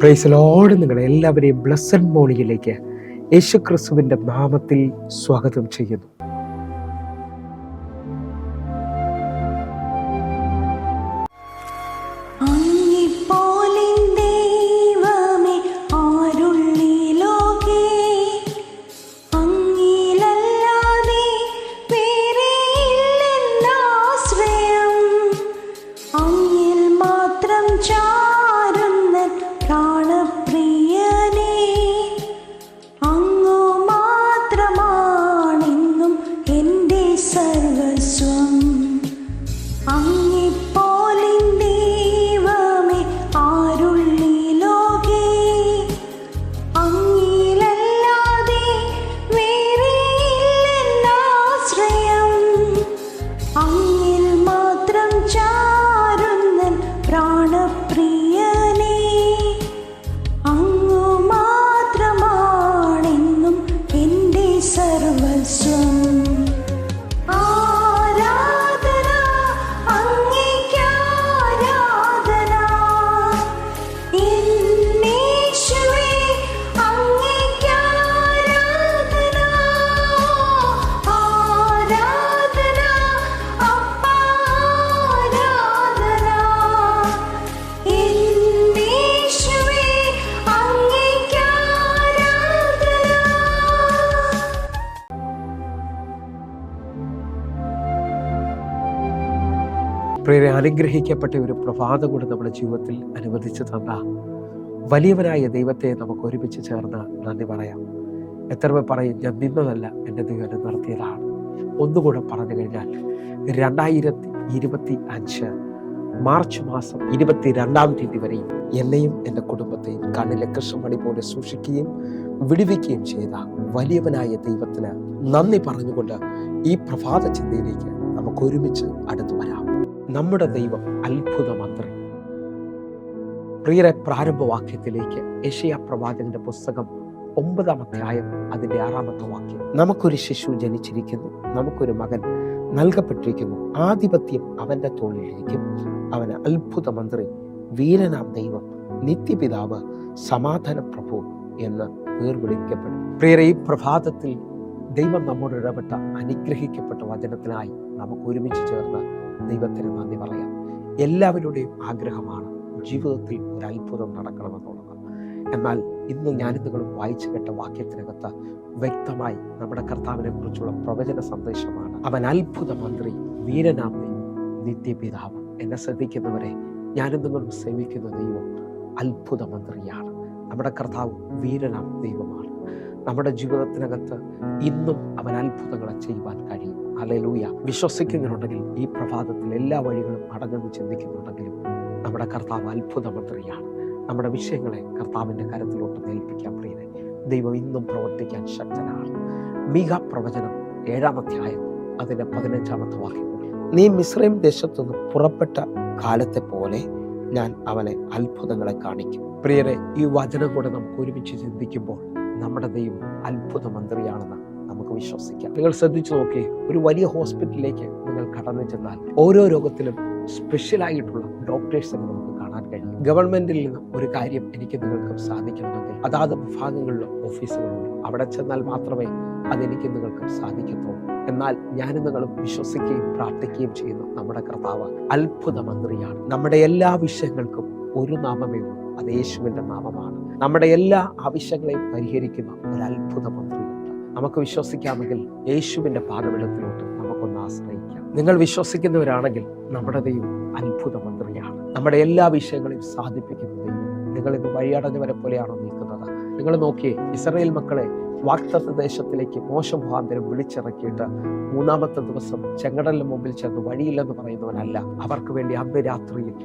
Praise Lord. നിങ്ങളെ എല്ലാവരെയും blessed മോർണിംഗിലേക്ക് യേശുക്രിസ്തുവിൻ്റെ നാമത്തിൽ സ്വാഗതം ചെയ്യുന്നു. പ്രിയരെ, അനുഗ്രഹിക്കപ്പെട്ട ഒരു പ്രഭാതം കൂടെ നമ്മുടെ ജീവിതത്തിൽ അനുവദിച്ചു തന്ന വലിയവനായ ദൈവത്തെ നമുക്ക് ഒരുമിച്ച് ചേർന്ന് നന്ദി പറയാം. എത്ര പേർ പറയും, ഞാൻ നിന്നതല്ല, എൻ്റെ ദൈവം എന്നെ നടത്തിയതാണ്. ഒന്നുകൂടെ പറഞ്ഞു കഴിഞ്ഞാൽ 2025 മാർച്ച് മാസം 22-ാം തീയതി വരെയും എന്നെയും എൻ്റെ കുടുംബത്തെയും കണ്ണിലെ കൃഷ്ണമണി പോലെ സൂക്ഷിക്കുകയും വിടുവിക്കുകയും ചെയ്ത വലിയവനായ ദൈവത്തിന് നന്ദി പറഞ്ഞുകൊണ്ട് ഈ പ്രഭാത ചിന്തയിലേക്ക് നമുക്ക് ഒരുമിച്ച് അടുത്തു വരാം. നമ്മുടെ ദൈവം അത്ഭുത മന്ത്രി. പ്രിയരെ, പ്രാരംഭവാക്യത്തിലേക്ക് യെശയ്യാ പ്രവാചകന്റെ പുസ്തകം 9-ാം അധ്യായം അതിന്റെ 6-ാമത്തെ വാക്യം. നമുക്കൊരു ശിശു ജനിച്ചിരിക്കുന്നു, നമുക്കൊരു മകൻ നൽകപ്പെട്ടിരിക്കുന്നു, ആധിപത്യം അവന്റെ തോളിലിരിക്കും, അവന് അത്ഭുത മന്ത്രി, വീരനാം ദൈവം, നിത്യപിതാവ്, സമാധാന പ്രഭു എന്ന് പേർ വിളിക്കപ്പെടും. പ്രിയരെ, ഈ പ്രഭാതത്തിൽ ദൈവം നമ്മോട് ഇടപെട്ട അനുഗ്രഹിക്കപ്പെട്ട വചനത്തിനായി നമുക്ക് ഒരുമിച്ച് ചേർന്ന് ദൈവത്തിന് നന്ദി പറയാം. എല്ലാവരുടെയും ആഗ്രഹമാണ് ജീവിതത്തിൽ ഒരു അത്ഭുതം നടക്കണമെന്നുള്ളത്. എന്നാൽ ഇന്ന് ഞാനും നിങ്ങളും വായിച്ചു കേട്ട വാക്യത്തിനകത്ത് വ്യക്തമായി നമ്മുടെ കർത്താവിനെ കുറിച്ചുള്ള പ്രവചന സന്ദേശമാണ്. അവൻ അത്ഭുത മന്ത്രി, വീരനാം ദൈവം, നിത്യപിതാവ്. എന്നെ ശ്രദ്ധിക്കുന്നവരെ, ഞാനും നിങ്ങളും സേവിക്കുന്ന ദൈവം അത്ഭുത മന്ത്രിയാണ്. നമ്മുടെ കർത്താവ് വീരനാം ദൈവമാണ്. നമ്മുടെ ജീവിതത്തിനകത്ത് ഇന്നും അവൻ അത്ഭുതങ്ങളെ ചെയ്യുവാൻ കഴിയും. ഹല്ലേലൂയ. വിശ്വസിക്കുന്നുണ്ടെങ്കിൽ ഈ പ്രഭാതത്തിൽ എല്ലാ വഴികളും അടഞ്ഞെന്ന് ചിന്തിക്കുന്നുണ്ടെങ്കിലും നമ്മുടെ കർത്താവ് അത്ഭുത മന്ത്രിയാണ്. നമ്മുടെ വിഷയങ്ങളെ കർത്താവിൻ്റെ കരത്തിലോട്ട് ഏൽപ്പിക്കാൻ പ്രിയരെ, ദൈവം ഇന്നും പ്രവർത്തിക്കാൻ ശക്തനാണ്. മീഖ പ്രവചനം 7-ാം അധ്യായം അതിൻ്റെ 15-ാമത്തെ വാക്യം. നീ മിസ്രൈം ദേശത്തുനിന്ന് പുറപ്പെട്ട കാലത്തെ പോലെ ഞാൻ അവനെ അത്ഭുതങ്ങളെ കാണിക്കും. പ്രിയരെ, ഈ വചനം കൂടെ നമുക്ക് ഒരുമിച്ച് ചിന്തിക്കുമ്പോൾ നമ്മുടെ ദൈവം അത്ഭുത മന്ത്രിയാണെന്ന് നമുക്ക് വിശ്വസിക്കാം. നിങ്ങൾ ശ്രദ്ധിച്ചു നോക്കിയേ, ഒരു വലിയ ഹോസ്പിറ്റലിലേക്ക് നിങ്ങൾ കടന്നു ചെന്നാൽ ഓരോ രോഗത്തിലും സ്പെഷ്യലായിട്ടുള്ള ഡോക്ടേഴ്സിനെ നമുക്ക് കാണാൻ കഴിയും. ഗവൺമെന്റിൽ നിന്ന് ഒരു കാര്യം എനിക്ക് നിങ്ങൾക്ക് സാധിക്കണമെങ്കിൽ അതാത് വിഭാഗങ്ങളിലെ ഓഫീസുകളുണ്ട്. അവിടെ ചെന്നാൽ മാത്രമേ അതെനിക്ക് നിങ്ങൾക്ക് സാധിക്കത്തുള്ളൂ. എന്നാൽ ഞാനും നിങ്ങളും വിശ്വസിക്കുകയും പ്രാർത്ഥിക്കുകയും ചെയ്യുന്ന നമ്മുടെ കർത്താവ് അത്ഭുത മന്ത്രിയാണ്. നമ്മുടെ എല്ലാ വിഷയങ്ങൾക്കും ഒരു നാമമേ ഉള്ളൂ, അത് യേശുവിൻ്റെ നാമമാണ്. നമ്മുടെ എല്ലാ ആവശ്യങ്ങളെയും പരിഹരിക്കുന്ന ഒരു അത്ഭുത മന്ത്രിയുണ്ട്. നമുക്ക് വിശ്വസിക്കാമെങ്കിൽ യേശുവിൻ്റെ പാദപീഠത്തിലോട്ട് നമുക്കൊന്ന് ആശ്രയിക്കാം. നിങ്ങൾ വിശ്വസിക്കുന്നവരാണെങ്കിൽ നമ്മുടെ ദൈവം അത്ഭുത മന്ത്രിയാണ്. നമ്മുടെ എല്ലാ വിഷയങ്ങളെയും സാധിപ്പിക്കുന്ന ദൈവം. നിങ്ങൾ ഇന്ന് വഴിയടഞ്ഞവരെ പോലെയാണോ നിൽക്കുന്നത്? നിങ്ങൾ നോക്കിയേ, ഇസ്രായേൽ മക്കളെ വാഗ്ദത്ത ദേശത്തിലേക്ക് മോശ മുഖാന്തരം വിളിച്ചിറക്കിയിട്ട് 3-ാമത്തെ ദിവസം ചെങ്കടലിന് മുമ്പിൽ ചെന്ന് വഴിയില്ലെന്ന് പറയുന്നവനല്ല. അവർക്ക് വേണ്ടി അന്ന് രാത്രിയിൽ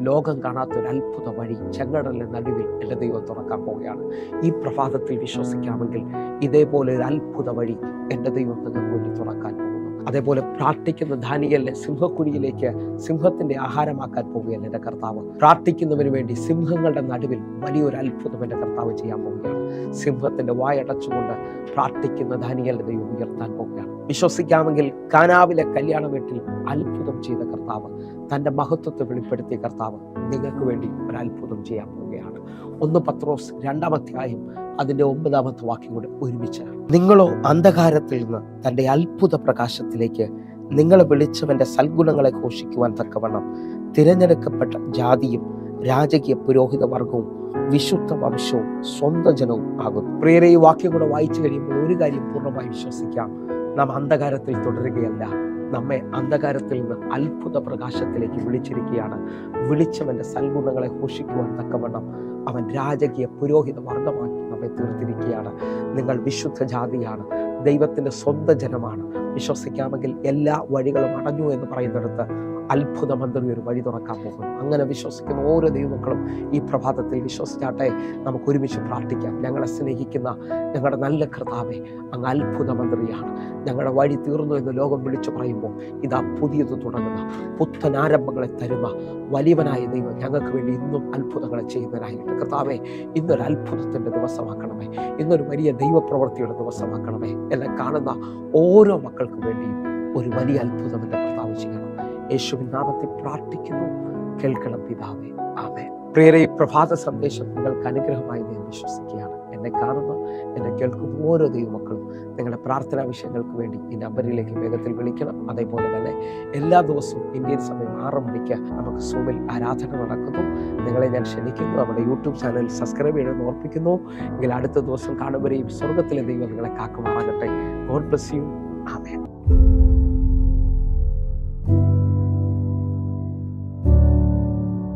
ലോകം കാണാത്ത ഒരു അത്ഭുത വഴി ചെങ്കടലിന്റെ നടുവിൽ എൻ്റെ ദൈവം തുറക്കാൻ പോവുകയാണ്. ഈ പ്രഭാതത്തിൽ വിശ്വസിക്കാമെങ്കിൽ ഇതേപോലെ ഒരു അത്ഭുത വഴി എൻ്റെ ദൈവം നിങ്ങൾക്ക് വേണ്ടി തുറക്കാൻ പോകുന്നു. അതേപോലെ പ്രാർത്ഥിക്കുന്ന ദാനിയേലിനെ സിംഹക്കുഴിയിലേക്ക് സിംഹത്തിന്റെ ആഹാരമാക്കാൻ പോവുകയല്ല എൻ്റെ കർത്താവ്. പ്രാർത്ഥിക്കുന്നവന് വേണ്ടി സിംഹങ്ങളുടെ നടുവിൽ വലിയൊരു അത്ഭുതം എൻ്റെ കർത്താവ് ചെയ്യാൻ പോവുകയാണ്. സിംഹത്തിന്റെ വായടച്ചുകൊണ്ട് പ്രാർത്ഥിക്കുന്ന ദാനിയേലിനെ ദൈവം ഉയർത്താൻ പോവുകയാണ്. വിശ്വസിക്കാമെങ്കിൽ കാനാവിലെ കല്യാണ വീട്ടിൽ അത്ഭുതം ചെയ്ത കർത്താവ്, തൻ്റെ മഹത്വത്തെ വെളിപ്പെടുത്തിയ കർത്താവ് നിങ്ങൾക്ക് വേണ്ടി ഒരു അത്ഭുതം ചെയ്യാൻ പോവുകയാണ്. 1 പത്രോസ് 2-ാം അധ്യായം അതിൻ്റെ 9-ാമത്തെ വാക്യം കൂടെ ഒരുമിച്ച്. നിങ്ങളോ അന്ധകാരത്തിൽ നിന്ന് തൻ്റെ അത്ഭുത പ്രകാശത്തിലേക്ക് നിങ്ങളെ വിളിച്ചവന്റെ സൽഗുണങ്ങളെ ഘോഷിക്കുവാൻ തക്കവണ്ണം തിരഞ്ഞെടുക്കപ്പെട്ട ജാതിയും രാജകീയ പുരോഹിത വർഗവും വിശുദ്ധ വംശവും സ്വന്തം ജനവും ആകുന്നു. പ്രിയരെ, ഈ വാക്യം കൂടെ വായിച്ചു കഴിയുമ്പോൾ ഒരു കാര്യം പൂർണ്ണമായി വിശ്വസിക്കാം. നാം അന്ധകാരത്തിൽ തുടരുകയല്ല, നമ്മെ അന്ധകാരത്തിൽ നിന്ന് അത്ഭുത പ്രകാശത്തിലേക്ക് വിളിച്ചിരിക്കുകയാണ്. വിളിച്ചവന്റെ സൽഗുണങ്ങളെ ഘോഷിക്കുവാൻ തക്കവണ്ണം അവൻ രാജകീയ പുരോഹിത വർഗമാക്കി നമ്മെ തീർത്തിരിക്കുകയാണ്. നിങ്ങൾ വിശുദ്ധ ജാതിയാണ്, ദൈവത്തിന്റെ സ്വന്തം ജനമാണ്. വിശ്വസിക്കാമെങ്കിൽ എല്ലാ വഴികളും അടഞ്ഞു എന്ന് പറയുന്നിടത്ത് അത്ഭുതമന്ത്രി ഒരു വഴി തുറക്കാൻ പോകുന്നു. അങ്ങനെ വിശ്വസിക്കുന്ന ഓരോ ദൈവമക്കളും ഈ പ്രഭാതത്തിൽ വിശ്വസിച്ചാട്ടെ. നമുക്ക് ഒരുമിച്ച് പ്രാർത്ഥിക്കാം. ഞങ്ങളെ സ്നേഹിക്കുന്ന ഞങ്ങളുടെ നല്ല കർത്താവേ, അങ്ങ് അത്ഭുതമന്ത്രിയാണ്. ഞങ്ങളുടെ വഴി തീർന്നു എന്ന് ലോകം വിളിച്ചു പറയുമ്പോൾ ഇതാ പുതിയത് തുടങ്ങുന്ന പുത്തൻ ആരംഭങ്ങളെ തരുന്ന വലിയവനായ ദൈവം ഞങ്ങൾക്ക് വേണ്ടി ഇന്നും അത്ഭുതങ്ങളെ ചെയ്യുന്നതിനായിട്ട് കർത്താവേ, ഇന്നൊരു അത്ഭുതത്തിന്റെ ദിവസമാക്കണമേ. ഇന്നൊരു വലിയ ദൈവപ്രവൃത്തിയുടെ ദിവസമാക്കണമേ. എല്ലാം കാണുന്ന ഓരോ മക്കൾക്കും വേണ്ടിയും ഒരു വലിയ അത്ഭുതം എൻ്റെ കർത്താവ് ചെയ്യണം. യേശുവിൻ നാമത്തിൽ പ്രാർത്ഥിക്കുന്നു, കേൾക്കണം പിതാവേ, ആമേൻ. പ്രിയരെ, ഈ പ്രഭാത സന്ദേശം നിങ്ങൾക്ക് അനുഗ്രഹമായി ഞാൻ വിശ്വസിക്കുകയാണ്. എന്നെ കാണുന്ന, എന്നെ കേൾക്കുന്ന ഓരോ ദൈവമക്കളും നിങ്ങളുടെ പ്രാർത്ഥനാ വിഷയങ്ങൾക്ക് വേണ്ടി ഈ നമ്പറിലേക്ക് വേഗത്തിൽ വിളിക്കണം. അതേപോലെ തന്നെ എല്ലാ ദിവസവും ഇന്ത്യൻ സമയം 6 മണിക്ക് നമുക്ക് സൂമിൽ ആരാധന നടക്കുന്നു. നിങ്ങളെ ഞാൻ ക്ഷണിക്കുന്നു. നമ്മുടെ യൂട്യൂബ് ചാനൽ സബ്സ്ക്രൈബ് ചെയ്യണമെന്ന് ഓർപ്പിക്കുന്നു. എങ്കിൽ അടുത്ത ദിവസം കാണുമ്പോഴേയും സ്വർഗത്തിലെ ദൈവം നിങ്ങളെ കാക്കുമാറാകട്ടെ. God bless you. ആമേൻ.